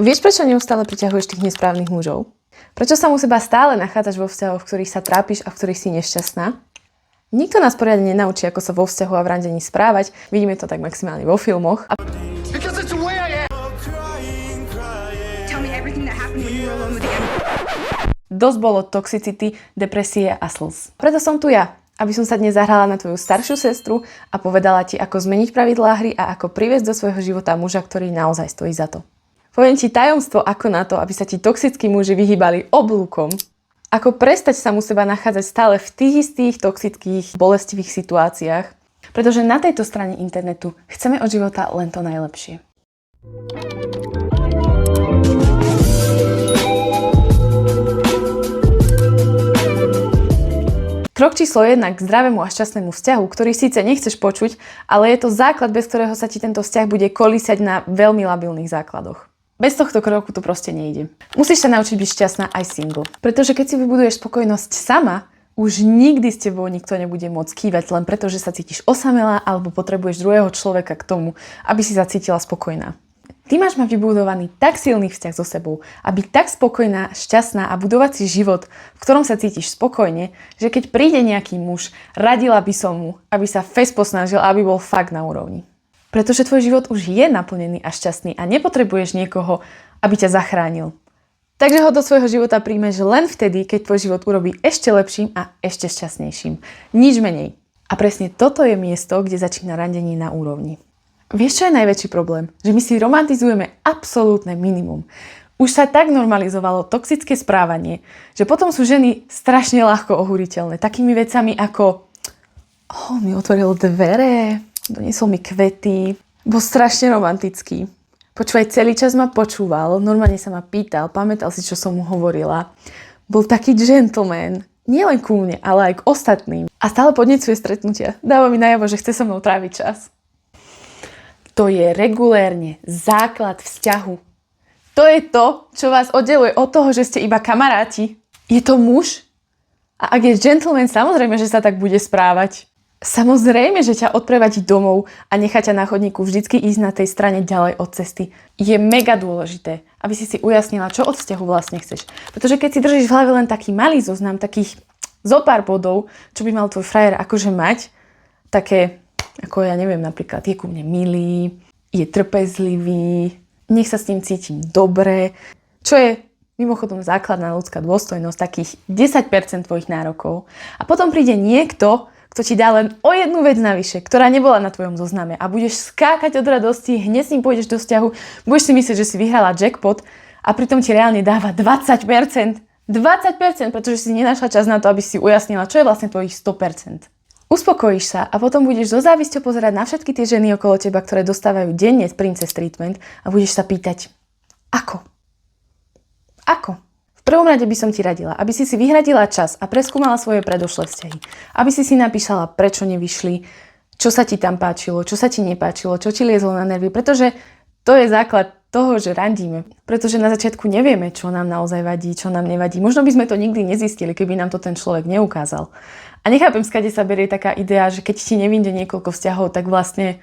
Vieš, prečo neustále priťahuješ tých nesprávnych mužov? Prečo sa u seba stále nachádzaš vo vzťahoch, v ktorých sa trápiš a v ktorých si nešťastná? Nikto nás poriadne nenaučí, ako sa vo vzťahu a v randení správať. Vidíme to tak maximálne vo filmoch. Dosť bolo toxicity, depresie a slz. Preto som tu ja, aby som sa dnes zahrala na tvoju staršiu sestru a povedala ti, ako zmeniť pravidlá hry a ako priviesť do svojho života muža, ktorý naozaj stojí za to. Poviem ti tajomstvo, ako na to, aby sa ti toxickí muži vyhýbali oblúkom. Ako prestať sa mu seba nachádzať stále v tých istých toxických, bolestivých situáciách. Pretože na tejto strane internetu chceme od života len to najlepšie. Krok číslo 1 k zdravému a šťastnému vzťahu, ktorý síce nechceš počuť, ale je to základ, bez ktorého sa ti tento vzťah bude kolísať na veľmi labilných základoch. Bez tohto kroku to proste nejde. Musíš sa naučiť byť šťastná aj single. Pretože keď si vybuduješ spokojnosť sama, už nikdy s tebou nikto nebude môcť kývať len preto, že sa cítiš osamelá alebo potrebuješ druhého človeka k tomu, aby si sa cítila spokojná. Ty máš mať vybudovaný tak silný vzťah so sebou, aby tak spokojná, šťastná a budovať si život, v ktorom sa cítiš spokojne, že keď príde nejaký muž, radila by som mu, aby sa fest posnažil, aby bol fakt na úrovni. Pretože tvoj život už je naplnený a šťastný a nepotrebuješ niekoho, aby ťa zachránil. Takže ho do svojho života príjmeš len vtedy, keď tvoj život urobí ešte lepším a ešte šťastnejším. Nič menej. A presne toto je miesto, kde začína randenie na úrovni. Vieš, čo je najväčší problém? Že my si romantizujeme absolútne minimum. Už sa tak normalizovalo toxické správanie, že potom sú ženy strašne ľahko ohúriteľné. Takými vecami ako on mi otvoril dvere, doniesol mi kvety, bol strašne romantický. Počúvaj, celý čas ma počúval, normálne sa ma pýtal, pamätal si, čo som mu hovorila. Bol taký gentleman, nielen ku mne, ale aj k ostatným. A stále podnecuje stretnutia. Dáva mi najavo, že chce so mnou tráviť čas. To je regulérne základ vzťahu. To je to, čo vás oddeluje od toho, že ste iba kamaráti. Je to muž? A ak je gentleman, samozrejme, že sa tak bude správať. Samozrejme, že ťa odprevadí domov a nechá ťa na chodníku vždycky ísť na tej strane ďalej od cesty. Je mega dôležité, aby si ujasnila, čo od vzťahu vlastne chceš. Pretože keď si držíš v hlave len taký malý zoznam, takých zopár bodov, čo by mal tvoj frajer akože mať, také, ako ja neviem, napríklad je ku mne milý, je trpezlivý, nech sa s ním cítim dobre, čo je mimochodom základná ľudská dôstojnosť, takých 10% tvojich nárokov. A potom príde niekto, kto ti dá len o jednu vec navyše, ktorá nebola na tvojom zozname a budeš skákať od radosti, hneď s ním pôjdeš do vzťahu, budeš si myslieť, že si vyhrala jackpot a pritom ti reálne dáva 20%. 20%, pretože si nenašla čas na to, aby si ujasnila, čo je vlastne tvojich 100%. Uspokojíš sa a potom budeš so závisťou pozerať na všetky tie ženy okolo teba, ktoré dostávajú denne princess treatment a budeš sa pýtať, ako? Ako? V prvom rade by som ti radila, aby si vyhradila čas a preskúmala svoje predošlé vzťahy. Aby si napísala, prečo nevyšli, čo sa ti tam páčilo, čo sa ti nepáčilo, čo ti liezlo na nervy, pretože to je základ toho, že randíme. Pretože na začiatku nevieme, čo nám naozaj vadí, čo nám nevadí. Možno by sme to nikdy nezistili, keby nám to ten človek neukázal. A nechápem, skade sa berie taká idea, že keď ti nevyjde niekoľko vzťahov, tak vlastne,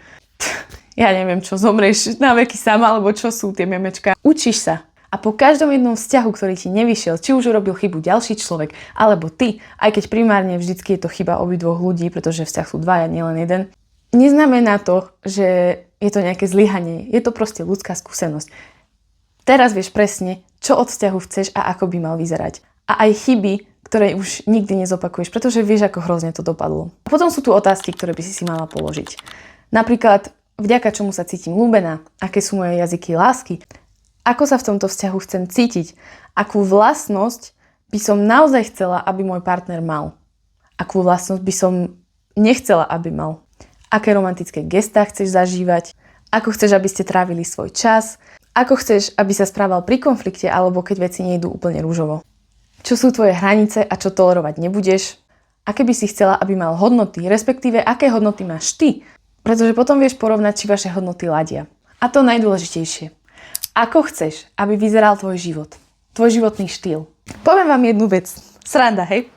ja neviem čo, zomrieš na veky sama, alebo čo sú tie memečka. Učíš sa. A po každom jednom vzťahu, ktorý ti nevyšiel, či už urobil chybu ďalší človek, alebo ty, aj keď primárne vždycky je to chyba obidvoch ľudí, pretože vzťah sú dvaja, nielen jeden, neznamená to, že je to nejaké zlyhanie. Je to proste ľudská skúsenosť. Teraz vieš presne, čo od vzťahu chceš a ako by mal vyzerať. A aj chyby, ktoré už nikdy nezopakuješ, pretože vieš, ako hrozne to dopadlo. A potom sú tu otázky, ktoré by si mala položiť. Napríklad, vďaka čomu sa cítim ľúbená, aké sú moje jazyky lásky, ako sa v tomto vzťahu chcem cítiť, akú vlastnosť by som naozaj chcela, aby môj partner mal. Akú vlastnosť by som nechcela, aby mal. Aké romantické gestá chceš zažívať, ako chceš, aby ste trávili svoj čas, ako chceš, aby sa správal pri konflikte alebo keď veci nejdú úplne rúžovo. Čo sú tvoje hranice a čo tolerovať nebudeš, aké by si chcela, aby mal hodnoty, respektíve aké hodnoty máš ty, pretože potom vieš porovnať, či vaše hodnoty ladia. A to najdôležitejšie. Ako chceš, aby vyzeral tvoj život, tvoj životný štýl. Poviem vám jednu vec. Sranda, hej?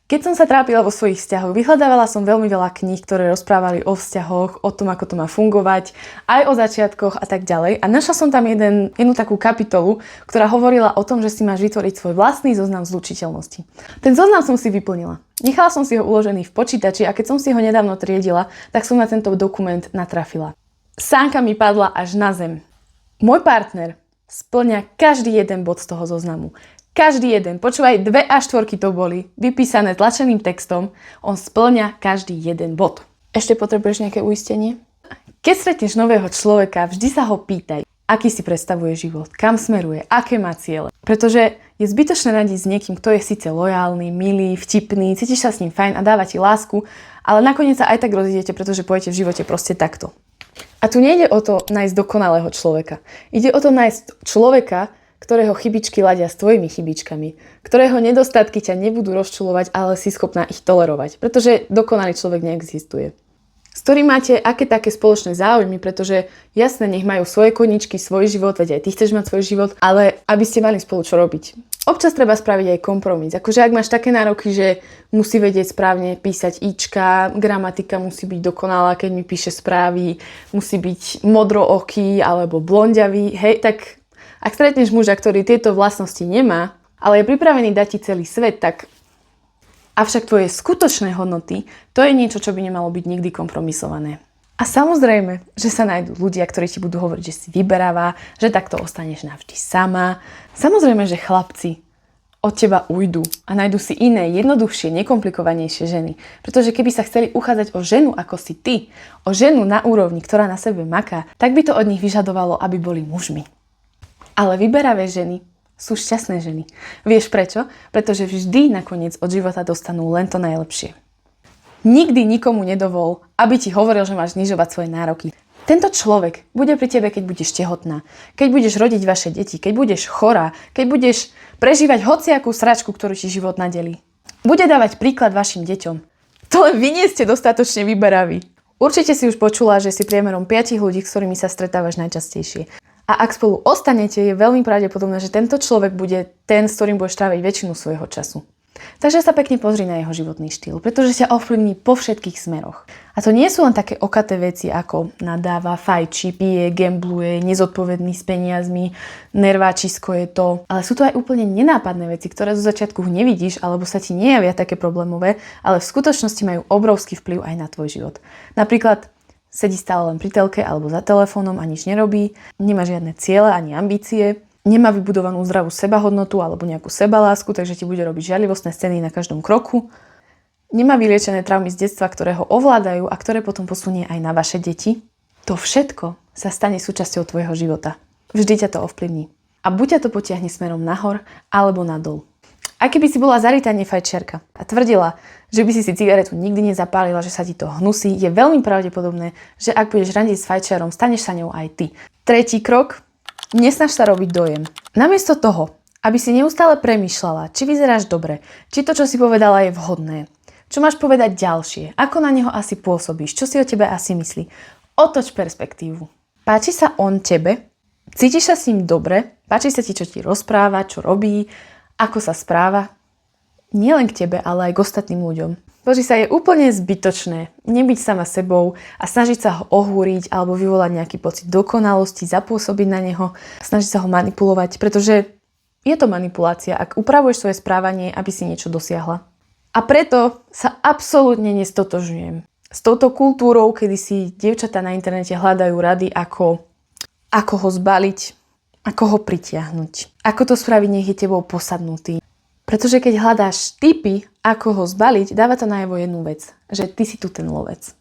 Keď som sa trápila vo svojich vzťahoch, vyhľadávala som veľmi veľa kníh, ktoré rozprávali o vzťahoch, o tom, ako to má fungovať, aj o začiatkoch a tak ďalej. A našla som tam jednu takú kapitolu, ktorá hovorila o tom, že si máš vytvoriť svoj vlastný zoznam zlučiteľnosti. Ten zoznam som si vyplnila. Nechala som si ho uložený v počítači a keď som si ho nedávno triedila, tak som na tento dokument natrafila. Sánka mi padla až na zem. Môj partner spĺňa každý jeden bod z toho zoznamu. Každý jeden, počúvaj, 2 a 4 to boli, vypísané tlačeným textom, on spĺňa každý jeden bod. Ešte potrebuješ nejaké uistenie? Keď stretneš nového človeka, vždy sa ho pýtaj, aký si predstavuje život, kam smeruje, aké má ciele. Pretože je zbytočné radiť s niekým, kto je síce lojálny, milý, vtipný, cítiš sa s ním fajn a dáva ti lásku, ale nakoniec sa aj tak rozídete, pretože pôjdete v živote proste takto. A tu nejde o to nájsť dokonalého človeka. Ide o to nájsť človeka, ktorého chybičky ladia s tvojimi chybičkami, ktorého nedostatky ťa nebudú rozčulovať, ale si schopná ich tolerovať, pretože dokonalý človek neexistuje. S ktorým máte aké také spoločné záujmy, pretože jasné, nech majú svoje koničky, svoj život, veď aj ty chceš mať svoj život, ale aby ste mali spolu čo robiť. Občas treba spraviť aj kompromis. Akože ak máš také nároky, že musí vedieť správne písať ička, gramatika musí byť dokonalá, keď mi píše správy, musí byť modrooký alebo blondiavý, hej, tak ak stretneš muža, ktorý tieto vlastnosti nemá, ale je pripravený dať ti celý svet, tak avšak tvoje skutočné hodnoty, to je niečo, čo by nemalo byť nikdy kompromisované. A samozrejme, že sa nájdú ľudia, ktorí ti budú hovoriť, že si vyberavá, že takto ostaneš navždy sama. Samozrejme, že chlapci od teba ujdu a nájdu si iné, jednoduchšie, nekomplikovanejšie ženy. Pretože keby sa chceli uchádzať o ženu ako si ty, o ženu na úrovni, ktorá na sebe maká, tak by to od nich vyžadovalo, aby boli mužmi. Ale vyberavé ženy sú šťastné ženy. Vieš prečo? Pretože vždy nakoniec od života dostanú len to najlepšie. Nikdy nikomu nedovol, aby ti hovoril, že máš znižovať svoje nároky. Tento človek bude pri tebe, keď budeš tehotná, keď budeš rodiť vaše deti, keď budeš chorá, keď budeš prežívať hociakú sračku, ktorú ti život nadelí. Bude dávať príklad vašim deťom. To len vy nie ste dostatočne vyberaví. Určite si už počula, že si priemerom 5 ľudí, s ktorými sa stretávaš najčastejšie. A ak spolu ostanete, je veľmi pravdepodobné, že tento človek bude ten, s ktorým budeš tráviť väčšinu svojho času. Takže sa pekne pozri na jeho životný štýl, pretože sa ovplyvní po všetkých smeroch. A to nie sú len také okaté veci, ako nadáva, fajčí, pije, gambluje, nezodpovedný s peniazmi, nerváčisko je to. Ale sú to aj úplne nenápadné veci, ktoré zo začiatku nevidíš, alebo sa ti nejavia také problémové, ale v skutočnosti majú obrovský vplyv aj na tvoj život. Napríklad sedí stále len pri telke alebo za telefónom a nič nerobí, nemá žiadne ciele ani ambície, nemá vybudovanú zdravú sebahodnotu alebo nejakú sebalásku, takže ti bude robiť žiarlivostné scény na každom kroku. Nemá vyliečené traumy z detstva, ktoré ho ovládajú a ktoré potom posunie aj na vaše deti. To všetko sa stane súčasťou tvojho života. Vždy ťa to ovplyvní. A buď ťa to potiahne smerom nahor alebo nadol. A keby si bola zarytá nefajčiarka a tvrdila, že by si cigaretu nikdy nezapálila, že sa ti to hnusí, je veľmi pravdepodobné, že ak budeš randiť s fajčiarom, staneš sa ňou aj ty. Tretí krok. Nesnaž sa robiť dojem. Namiesto toho, aby si neustále premýšľala, či vyzeráš dobre, či to, čo si povedala, je vhodné, čo máš povedať ďalšie, ako na neho asi pôsobíš, čo si o tebe asi myslí, otoč perspektívu. Páči sa on tebe? Cítiš sa s ním dobre? Páči sa ti, čo ti rozpráva, čo robí, ako sa správa? Nielen k tebe, ale aj k ostatným ľuďom. Bože, sa je úplne zbytočné nebyť sama sebou a snažiť sa ho ohúriť alebo vyvolať nejaký pocit dokonalosti, zapôsobiť na neho, snažiť sa ho manipulovať, pretože je to manipulácia, ak upravuješ svoje správanie, aby si niečo dosiahla. A preto sa absolútne nestotožňujem s touto kultúrou, kedy si dievčatá na internete hľadajú rady, ako ho zbaliť, ako ho pritiahnuť, ako to spraviť, nech je tebou posadnutý. Pretože keď hľadáš tipy, ako ho zbaliť, dáva to najavo jednu vec, že ty si tu ten lovec.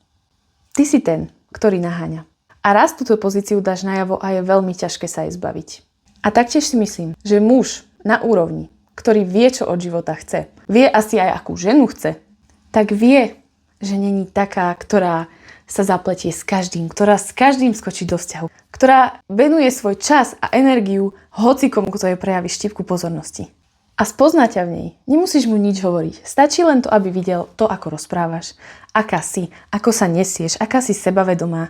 Ty si ten, ktorý naháňa. A raz túto pozíciu dáš najavo a je veľmi ťažké sa jej zbaviť. A taktiež si myslím, že muž na úrovni, ktorý vie, čo od života chce, vie asi aj, akú ženu chce, tak vie, že není taká, ktorá sa zapletie s každým, ktorá s každým skočí do vzťahu, ktorá venuje svoj čas a energiu hocikomu, kto jej prejaví štipku pozornosti. A spozná ťa v nej. Nemusíš mu nič hovoriť. Stačí len to, aby videl to, ako rozprávaš, aká si, ako sa nesieš, aká si sebavedomá.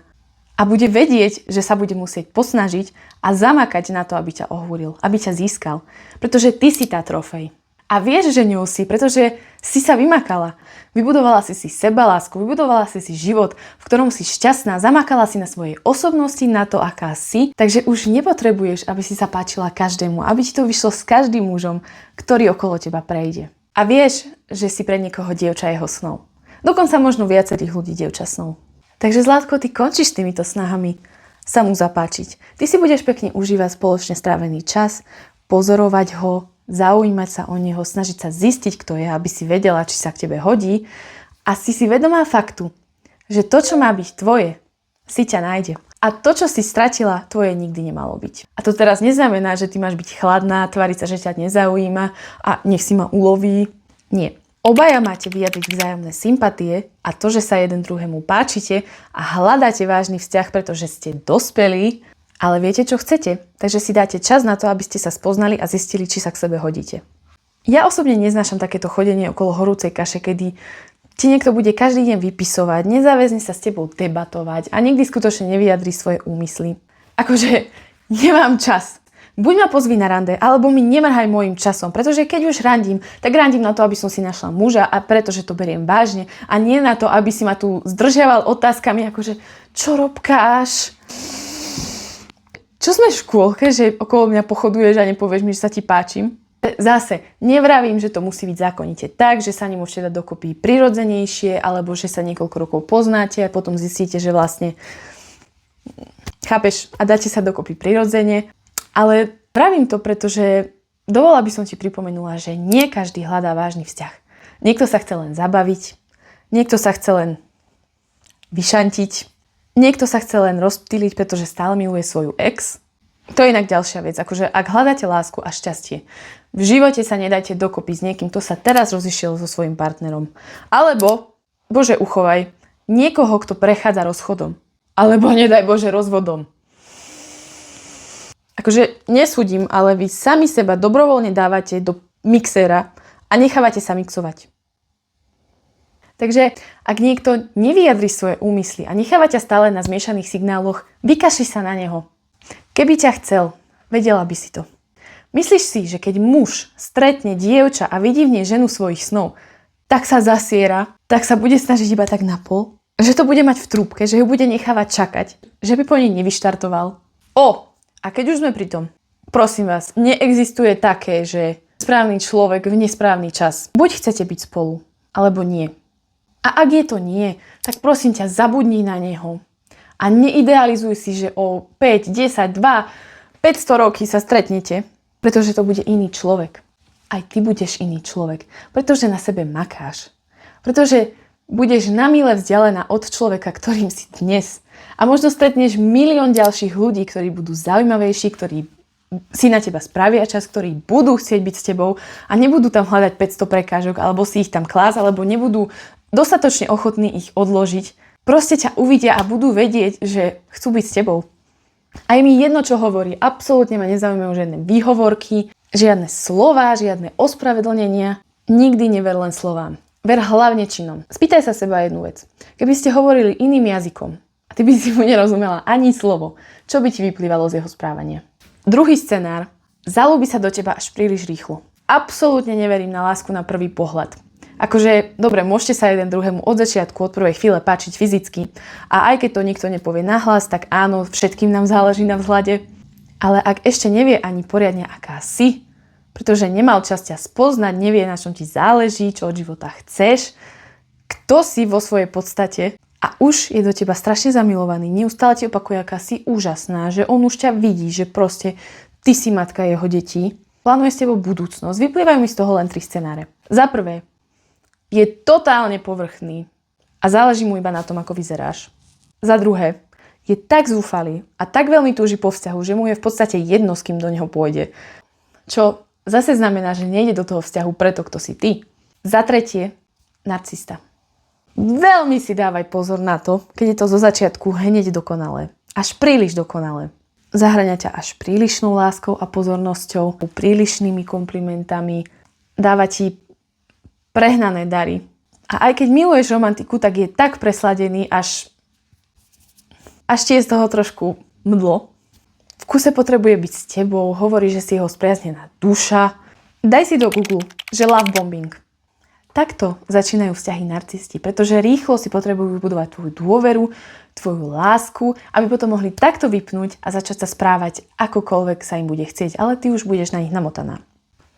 A bude vedieť, že sa bude musieť posnažiť a zamakať na to, aby ťa ohúril, aby ťa získal. Pretože ty si tá trofej. A vieš, že ňou si, pretože si sa vymakala. Vybudovala si sebalásku, vybudovala si život, v ktorom si šťastná, zamakala si na svojej osobnosti, na to, aká si, takže už nepotrebuješ, aby si sa páčila každému, aby ti to vyšlo s každým mužom, ktorý okolo teba prejde. A vieš, že si pre niekoho dievča jeho snov. Dokonca možno viacerých ľudí dievča snov. Takže Zlatko, ty končíš s týmito snahami sa mu zapáčiť. Ty si budeš pekne užívať spoločne strávený čas, pozorovať ho, zaujímať sa o neho, snažiť sa zistiť, kto je, aby si vedela, či sa k tebe hodí. A si vedomá faktu, že to, čo má byť tvoje, si ťa nájde. A to, čo si stratila, tvoje nikdy nemalo byť. A to teraz neznamená, že ty máš byť chladná, tváriť sa, že ťa nezaujíma a nech si ma uloví. Nie. Obaja máte vyjadriť vzájomné sympatie a to, že sa jeden druhému páčite a hľadáte vážny vzťah, pretože ste dospelí, ale viete, čo chcete, takže si dáte čas na to, aby ste sa spoznali a zistili, či sa k sebe hodíte. Ja osobne neznášam takéto chodenie okolo horúcej kaše, kedy ti niekto bude každý deň vypisovať, nezáväzne sa s tebou debatovať a nikdy skutočne nevyjadrí svoje úmysly. Akože nemám čas. Buď ma pozvi na rande, alebo mi nemrhaj môjim časom, pretože keď už randím, tak randím na to, aby som si našla muža a pretože to beriem vážne a nie na to, aby si ma tu zdržiaval otázkami, akože čo robkáš? Čo sme v škôlke, že okolo mňa pochoduješ a nepovieš mi, že sa ti páčim? Zase, nevravím, že to musí byť zákonite tak, že sa nemôžete dať dokopy prirodzenejšie, alebo že sa niekoľko rokov poznáte a potom zistíte, že vlastne chápeš a dáte sa dokopy prirodzene. Ale pravím to, pretože dovolila by som ti pripomenula, že nie každý hľadá vážny vzťah. Niekto sa chce len zabaviť, niekto sa chce len vyšantiť, niekto sa chce len rozptýliť, pretože stále miluje svoju ex. To je inak ďalšia vec. Akože ak hľadáte lásku a šťastie, v živote sa nedajte dokopy s niekým, kto sa teraz rozišiel so svojím partnerom. Alebo, Bože uchovaj, niekoho, kto prechádza rozchodom. Alebo nedaj Bože rozvodom. Akože nesúdim, ale vy sami seba dobrovoľne dávate do mixéra a nechávate sa mixovať. Takže ak niekto nevyjadrí svoje úmysly a necháva ťa stále na zmiešaných signáloch, vykašli sa na neho. Keby ťa chcel, vedela by si to. Myslíš si, že keď muž stretne dievča a vidí v nej ženu svojich snov, tak sa zasiera, tak sa bude snažiť iba tak na pol, že to bude mať v trúbke, že ju bude nechávať čakať, že by po nej nevyštartoval. A keď už sme pri tom, prosím vás, neexistuje také, že správny človek v nesprávny čas. Buď chcete byť spolu, alebo nie. A ak je to nie, tak prosím ťa, zabudni na neho. A neidealizuj si, že o 5, 10, 2, 500 roky sa stretnete, pretože to bude iný človek. Aj ty budeš iný človek, pretože na sebe makáš. Pretože budeš na mile vzdialená od človeka, ktorým si dnes. A možno stretneš milión ďalších ľudí, ktorí budú zaujímavejší, ktorí si na teba spravia čas, ktorí budú chcieť byť s tebou a nebudú tam hľadať 500 prekážok, alebo si ich tam klásť, alebo nebudú dostatočne ochotní ich odložiť. Proste ťa uvidia a budú vedieť, že chcú byť s tebou. A je mi jedno, čo hovorí. Absolútne ma nezaujímajú žiadne výhovorky, žiadne slová, žiadne ospravedlnenia. Nikdy never len slovám. Ver hlavne činom. Spýtaj sa seba jednu vec. Keby ste hovorili iným jazykom a ty by si mu nerozumela ani slovo, čo by ti vyplývalo z jeho správania? Druhý scenár. Zaľúbi sa do teba až príliš rýchlo. Absolútne neverím na lásku na prvý pohľad. Akože, dobre, môžete sa jeden druhému od začiatku, od prvej chvíle páčiť fyzicky a aj keď to nikto nepovie nahlas, tak áno, všetkým nám záleží na vzhľade. Ale ak ešte nevie ani poriadne, aká si, pretože nemal čas ťa spoznať, nevie, na čom ti záleží, čo od života chceš, kto si vo svojej podstate a už je do teba strašne zamilovaný, neustále ti opakuje, aká si úžasná, že on už ťa vidí, že proste ty si matka jeho detí, plánuje s tebou budúcnosť. Vyplývajú mi z toho len 3 scenáre. Za prvé, je totálne povrchný a záleží mu iba na tom, ako vyzeráš. Za druhé, je tak zúfalý a tak veľmi túži po vzťahu, že mu je v podstate jedno, s kým do neho pôjde. Čo zase znamená, že nejde do toho vzťahu preto, kto si ty. Za tretie, narcista. Veľmi si dávaj pozor na to, keď je to zo začiatku hneď dokonalé. Až príliš dokonalé. Zahŕňa ťa až prílišnou láskou a pozornosťou, prílišnými komplimentami, dáva ti prehnané dary. A aj keď miluješ romantiku, tak je tak presladený, až ti je z toho trošku mdlo. V kuse potrebuje byť s tebou, hovorí, že si jeho spriaznená duša. Daj si do Google, že love bombing. Takto začínajú vzťahy narcisti, pretože rýchlo si potrebujú vybudovať tvoju dôveru, tvoju lásku, aby potom mohli takto vypnúť a začať sa správať akokoľvek sa im bude chcieť, ale ty už budeš na nich namotaná.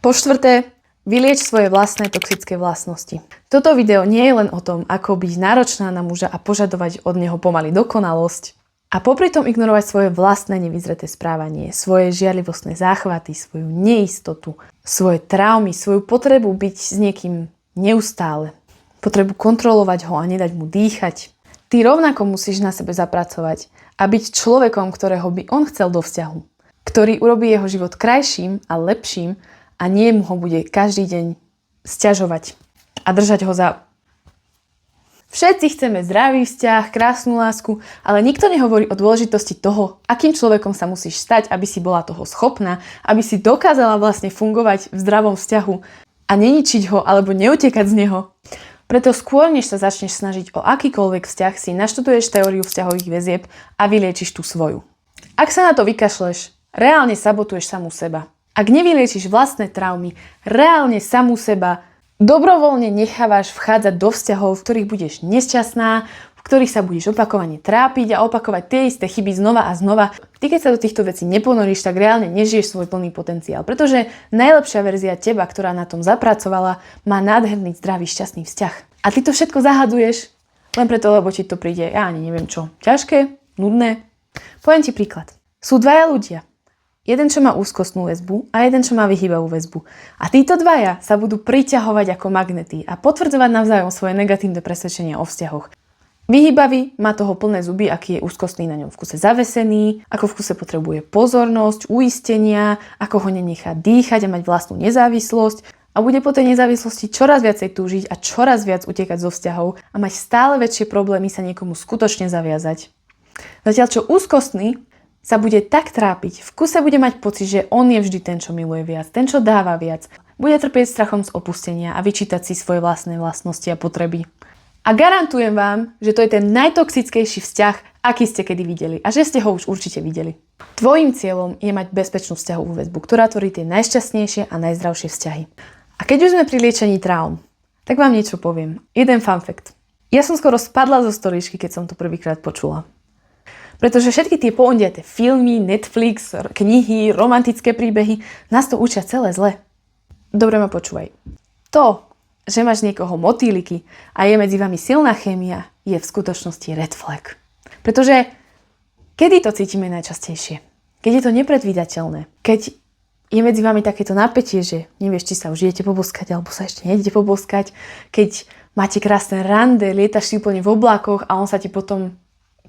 Po štvrté, vylieč svoje vlastné toxické vlastnosti. Toto video nie je len o tom, ako byť náročná na muža a požadovať od neho pomaly dokonalosť a popri tom ignorovať svoje vlastné nevyzreté správanie, svoje žiarlivostné záchvaty, svoju neistotu, svoje traumy, svoju potrebu byť s niekým neustále. Potrebu kontrolovať ho a nedať mu dýchať. Ty rovnako musíš na sebe zapracovať a byť človekom, ktorého by on chcel do vzťahu. Ktorý urobí jeho život krajším a lepším a nie mu ho bude každý deň sťažovať a držať ho za... Všetci chceme zdravý vzťah, krásnu lásku, ale nikto nehovorí o dôležitosti toho, akým človekom sa musíš stať, aby si bola toho schopná, aby si dokázala vlastne fungovať v zdravom vzťahu a neničiť ho alebo neutekať z neho. Preto skôr, než sa začneš snažiť o akýkoľvek vzťah, si naštuduješ teóriu vzťahových väzieb a vyliečiš tú svoju. Ak sa na to vykašleš, reálne sabotuješ samú seba. Ak nevyliečiš vlastné traumy, reálne samú seba dobrovoľne nechávaš vchádzať do vzťahov, v ktorých budeš nešťastná, v ktorých sa budeš opakovane trápiť a opakovať tie isté chyby znova a znova. Ty, keď sa do týchto vecí neponoríš, tak reálne nežiješ svoj plný potenciál, pretože najlepšia verzia teba, ktorá na tom zapracovala, má nádherný, zdravý, šťastný vzťah. A ty to všetko zahadzuješ len preto, lebo ti to príde, ja ani neviem čo, ťažké, nudné. Poviem ti príklad. Sú dvaja ľudia. Jeden, čo má úzkostnú väzbu a jeden, čo má vyhýbavú väzbu. A títo dvaja sa budú priťahovať ako magnety a potvrdzovať navzájom svoje negatívne presvedčenia o vzťahoch. Vyhýbavý má toho plné zuby, aký je úzkostný, na ňom v kuse zavesený, ako v kuse potrebuje pozornosť, uistenia, ako ho nenechá dýchať a mať vlastnú nezávislosť a bude po tej nezávislosti čoraz viacej túžiť a čoraz viac utekať zo vzťahov a mať stále väčšie problémy sa niekomu skutočne zaviazať. Zatiaľ čo úzkostný sa bude tak trápiť, v kuse bude mať pocit, že on je vždy ten, čo miluje viac, ten, čo dáva viac. Bude trpieť strachom z opustenia a vyčítať si svoje vlastné vlastnosti a potreby. A garantujem vám, že to je ten najtoxickejší vzťah, aký ste kedy videli a že ste ho už určite videli. Tvojím cieľom je mať bezpečnú vzťahovú väzbu, ktorá tvorí tie najšťastnejšie a najzdravšie vzťahy. A keď už sme pri liečení traum, tak vám niečo poviem. Jeden fun fact. Ja som skoro spadla zo stoličky, keď som to prvýkrát počula. Pretože všetky tie poondiaté filmy, Netflix, knihy, romantické príbehy nás to učia celé zle. Dobre ma počúvaj. To, že máš niekoho motýliky a je medzi vami silná chémia, je v skutočnosti red flag. Pretože kedy to cítime najčastejšie? Keď je to nepredvídateľné. Keď je medzi vami takéto napätie, že nevieš, či sa už idete poboskať alebo sa ešte nejdete poboskať. Keď máte krásne rande, lietaš si úplne v oblákoch a on sa ti potom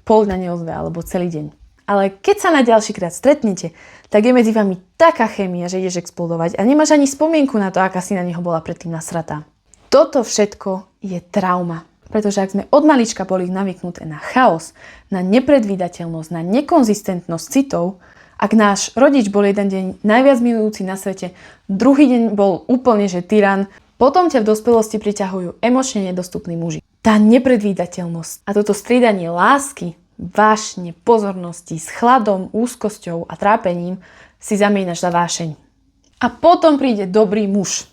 pol dňa neozve alebo celý deň. Ale keď sa na ďalší krát stretnete, tak je medzi vami taká chémia, že ideš explodovať a nemáš ani spomienku na to, aká si na neho bola predtým nasratá. Toto všetko je trauma. Pretože ak sme od malička boli navyknuté na chaos, na nepredvídateľnosť, na nekonzistentnosť citov, ak náš rodič bol jeden deň najviac milujúci na svete, druhý deň bol úplne že tyran, potom ťa v dospelosti priťahujú emočne nedostupní muži. Tá nepredvídateľnosť a toto striedanie lásky, vášne, pozornosti s chladom, úzkosťou a trápením si zamieňaš za vášeň. A potom príde dobrý muž,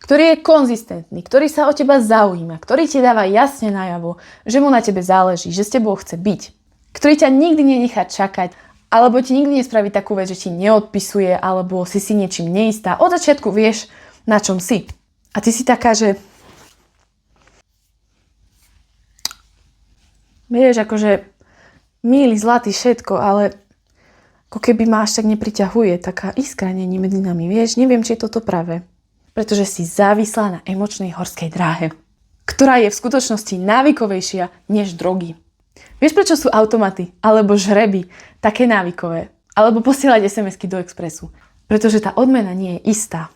ktorý je konzistentný, ktorý sa o teba zaujíma, ktorý ti dáva jasne najavo, že mu na tebe záleží, že s tebou chce byť, ktorý ťa nikdy nenechá čakať, alebo ti nikdy nespraví takú vec, že ti neodpisuje, alebo si niečím neistá. Od začiatku vieš, na čom si. A ty si taká, že vieš, akože milý, zlatý, všetko, ale ako keby ma až tak nepriťahuje, taká iskra není medzi nami, vieš, neviem, či je toto práve. Pretože si závislá na emočnej horskej dráhe, ktorá je v skutočnosti návykovejšia než drogy. Vieš, prečo sú automaty alebo žreby také návykové? Alebo posielať SMS-ky do Expressu? Pretože tá odmena nie je istá.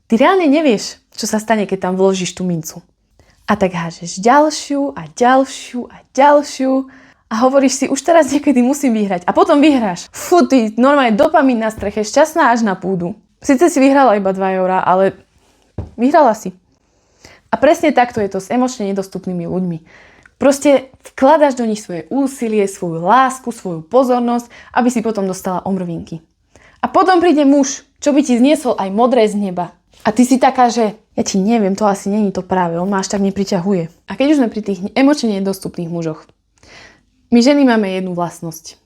Ty reálne nevieš, čo sa stane, keď tam vložíš tú mincu. A tak hážeš ďalšiu a ďalšiu a ďalšiu a hovoríš si, už teraz niekedy musím vyhrať. A potom vyhráš. Fú, ty normálne dopamín na streche, šťastná až na púdu. Sice si vyhrala iba 2 eurá, ale vyhrala si. A presne takto je to s emočne nedostupnými ľuďmi. Proste vkladáš do nich svoje úsilie, svoju lásku, svoju pozornosť, aby si potom dostala omrvinky. A potom príde muž, čo by ti zniesol aj modré z neba. A ty si taká, že ja ti neviem, to asi není to práve, on ma až tak nepriťahuje. A keď už sme pri tých emočne nedostupných mužoch, my ženy máme jednu vlastnosť.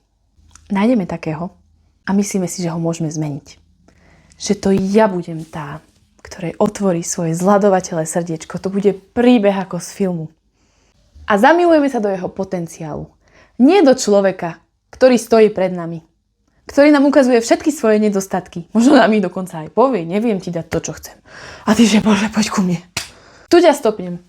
Nájdeme takého a myslíme si, že ho môžeme zmeniť. Že to ja budem tá, ktorej otvorí svoje zľadovateľné srdiečko. To bude príbeh ako z filmu. A zamilujeme sa do jeho potenciálu. Nie do človeka, ktorý stojí pred nami. Ktorý nám ukazuje všetky svoje nedostatky. Možno nám ich dokonca aj povie, neviem ti dať to, čo chcem. A ty, že bože, poď ku mne. Tu ťa stopnem.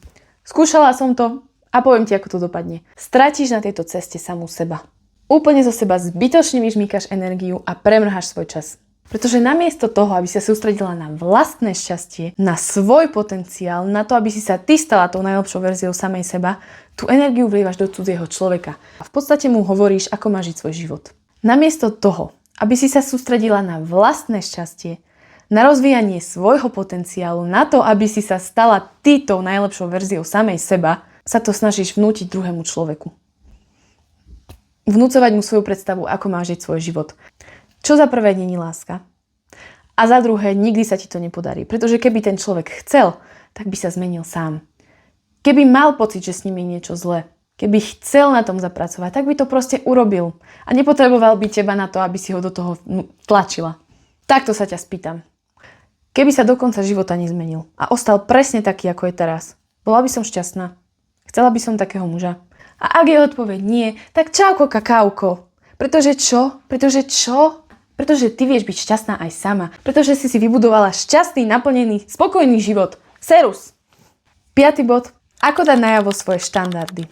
Skúšala som to a poviem ti, ako to dopadne. Stratíš na tejto ceste samú seba. Úplne zo seba zbytočne vyžmýkaš energiu a premrháš svoj čas. Pretože namiesto toho, aby sa sústredila na vlastné šťastie, na svoj potenciál, na to, aby si sa ty stala tou najlepšou verziou samej seba, tú energiu vlievaš do cudzieho človeka. A v podstate mu hovoríš, ako má žiť svoj život. Namiesto toho, aby si sa sústredila na vlastné šťastie, na rozvíjanie svojho potenciálu, na to, aby si sa stala ty tou najlepšou verziou samej seba, sa to snažíš vnútiť druhému človeku. Vnúcovať mu svoju predstavu, ako má žiť svoj život. Čo za prvé není láska. A za druhé, nikdy sa ti to nepodarí. Pretože keby ten človek chcel, tak by sa zmenil sám. Keby mal pocit, že s ním je niečo zlé, keby chcel na tom zapracovať, tak by to proste urobil. A nepotreboval by teba na to, aby si ho do toho tlačila. Takto sa ťa spýtam. Keby sa do konca života nezmenil a ostal presne taký, ako je teraz, bola by som šťastná. Chcela by som takého muža. A ak je odpoveď nie, tak čauko kakauko. Pretože čo? Pretože ty vieš byť šťastná aj sama. Pretože si vybudovala šťastný, naplnený, spokojný život. Serus. 5. bod. Ako dať najavo svoje štandardy?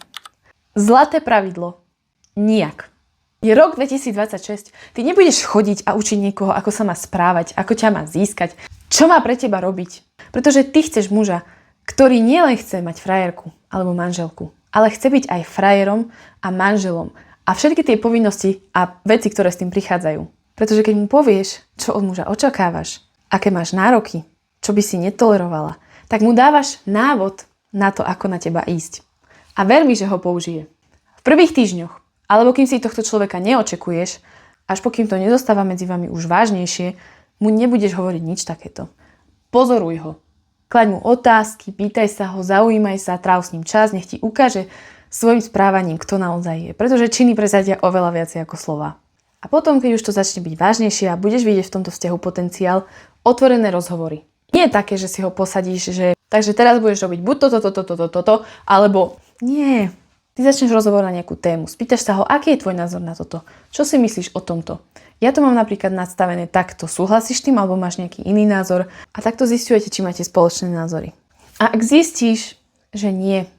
Zlaté pravidlo. Nijak. Je rok 2026. Ty nebudeš chodiť a učiť niekoho, ako sa má správať, ako ťa má získať, čo má pre teba robiť. Pretože ty chceš muža, ktorý nielen chce mať frajerku alebo manželku, ale chce byť aj frajerom a manželom a všetky tie povinnosti a veci, ktoré s tým prichádzajú. Pretože keď mu povieš, čo od muža očakávaš, aké máš nároky, čo by si netolerovala, tak mu dávaš návod na to, ako na teba ísť. A ver mi, že ho použije. V prvých týždňoch, alebo kým si tohto človeka neočakuješ, až pokým to nezostáva medzi vami už vážnejšie, mu nebudeš hovoriť nič takéto. Pozoruj ho. Klaď mu otázky, pýtaj sa ho, zaujímaj sa, tráv s ním čas, nech ti ukáže svojim správaním, kto naozaj je. Pretože činy presadia oveľa viacej ako slova. A potom, keď už to začne byť vážnejšie a budeš vidieť v tomto vzťahu potenciál, otvorené rozhovory. Nie je také, že si ho posadíš, že takže teraz budeš robiť buď toto, alebo nie. Ty začneš rozhovor na nejakú tému. Spýtaš sa ho, aký je tvoj názor na toto? Čo si myslíš o tomto? Ja to mám napríklad nastavené takto. Súhlasíš tým, alebo máš nejaký iný názor? A takto zisťujete, či máte spoločné názory. A ak zistíš, že nie,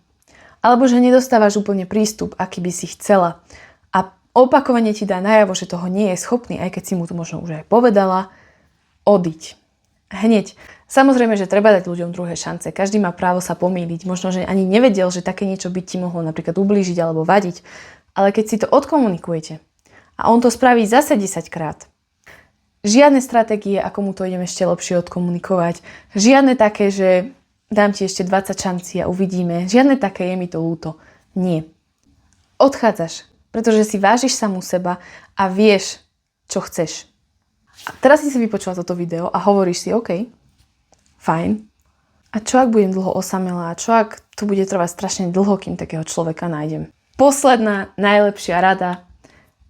alebo že nedostávaš úplne prístup, aký by si chcela, a opakovane ti dá najavo, že toho nie je schopný, aj keď si mu to možno už aj povedala, odiť. Hneď. Samozrejme, že treba dať ľuďom druhé šance. Každý má právo sa pomýliť. Možno, že ani nevedel, že také niečo by ti mohlo napríklad ublížiť alebo vadiť. Ale keď si to odkomunikujete a on to spraví zase 10 krát, žiadne stratégie, ako mu to idem ešte lepšie odkomunikovať, žiadne také, že dám ti ešte 20 šancí a uvidíme, žiadne také, je mi to ľúto. Nie. Odchádzaš, pretože si vážiš samú seba a vieš, čo chceš. A teraz si vypočula toto video a hovoríš si, OK, fajn. A čo ak budem dlho osamelá? A čo ak to bude trvať strašne dlho, kým takého človeka nájdem? Posledná, najlepšia rada.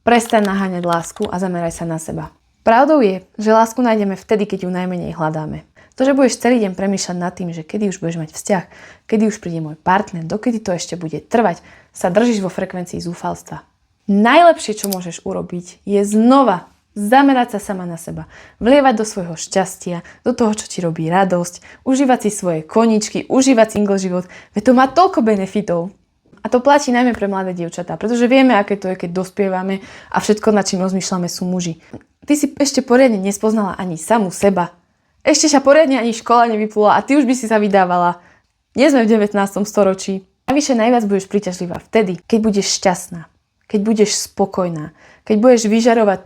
Prestaň naháňať lásku a zameraj sa na seba. Pravdou je, že lásku nájdeme vtedy, keď ju najmenej hľadáme. To, že budeš celý deň premýšľať nad tým, že kedy už budeš mať vzťah, kedy už príde môj partner, dokedy to ešte bude trvať, sa držíš vo frekvencii zúfalstva. Najlepšie, čo môžeš urobiť, je znova zamerať sa sama na seba. Vlievať do svojho šťastia, do toho, čo ti robí radosť, užívať si svoje koničky, užívať single život. Veď to má toľko benefitov. A to platí najmä pre mladé dievčatá, pretože vieme, aké to je, keď dospievame a všetko, nad čím rozmýšľame, sú muži. Ty si ešte poriadne nespoznala ani samu seba. Ešte sa poriadne ani škola nevyplula a ty už by si sa vydávala. Nie sme v 19. storočí. Navyše najviac budeš príťažlivá vtedy, keď budeš šťastná, keď budeš spokojná, keď budeš vyžarovať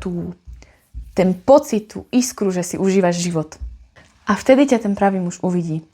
ten pocit, tú iskru, že si užívaš život. A vtedy ťa ten pravý muž uvidí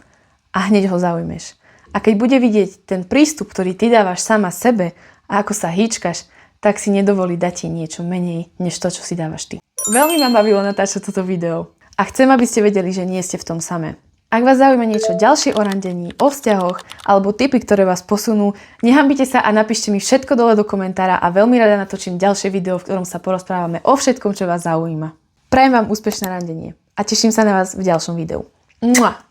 a hneď ho zaujmeš. A keď bude vidieť ten prístup, ktorý ty dávaš sama sebe a ako sa hýčkaš, tak si nedovolí dať ti niečo menej, než to, čo si dávaš ty. Veľmi ma bavilo natáčať toto video a chcem, aby ste vedeli, že nie ste v tom samé. Ak vás zaujíma niečo ďalšie o randení, o vzťahoch alebo tipy, ktoré vás posunú, nehambite sa a napíšte mi všetko dole do komentára a veľmi rada natočím ďalšie video, v ktorom sa porozprávame o všetkom, čo vás zaujíma. Prajem vám úspešné randenie a teším sa na vás v ďalšom videu. Mua!